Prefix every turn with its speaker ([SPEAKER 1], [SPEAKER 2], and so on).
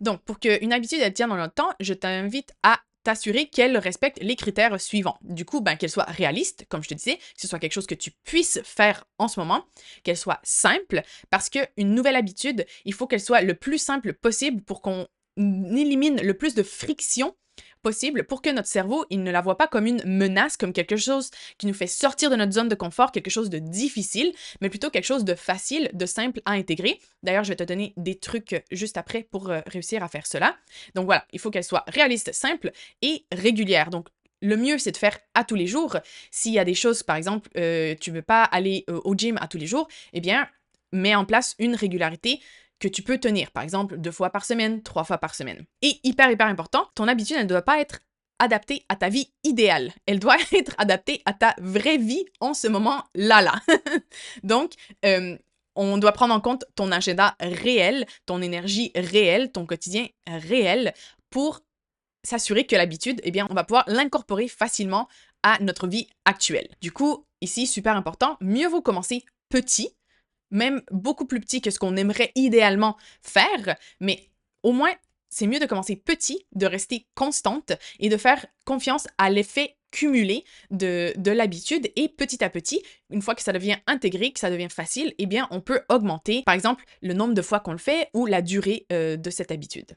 [SPEAKER 1] Donc, pour qu'une habitude elle tienne dans le temps, je t'invite à t'assurer qu'elle respecte les critères suivants. Du coup, ben, qu'elle soit réaliste, comme je te disais, que ce soit quelque chose que tu puisses faire en ce moment, qu'elle soit simple, parce qu'une nouvelle habitude, il faut qu'elle soit le plus simple possible pour qu'on élimine le plus de friction possible pour que notre cerveau, il ne la voit pas comme une menace, comme quelque chose qui nous fait sortir de notre zone de confort, quelque chose de difficile, mais plutôt quelque chose de facile, de simple à intégrer. D'ailleurs, je vais te donner des trucs juste après pour réussir à faire cela. Donc voilà, il faut qu'elle soit réaliste, simple et régulière. Donc le mieux, c'est de faire à tous les jours. S'il y a des choses, par exemple, tu ne veux pas aller au gym à tous les jours, eh bien, mets en place une régularité que tu peux tenir. Par exemple, 2 fois par semaine, 3 fois par semaine. Et hyper, hyper important, ton habitude, elle ne doit pas être adaptée à ta vie idéale. Elle doit être adaptée à ta vraie vie en ce moment-là, là. Donc, on doit prendre en compte ton agenda réel, ton énergie réelle, ton quotidien réel pour s'assurer que l'habitude, eh bien, on va pouvoir l'incorporer facilement à notre vie actuelle. Du coup, ici, super important, mieux vaut commencer petit, même beaucoup plus petit que ce qu'on aimerait idéalement faire, mais au moins, c'est mieux de commencer petit, de rester constante et de faire confiance à l'effet cumulé de l'habitude et petit à petit, une fois que ça devient intégré, que ça devient facile, eh bien, on peut augmenter, par exemple, le nombre de fois qu'on le fait ou la durée de cette habitude.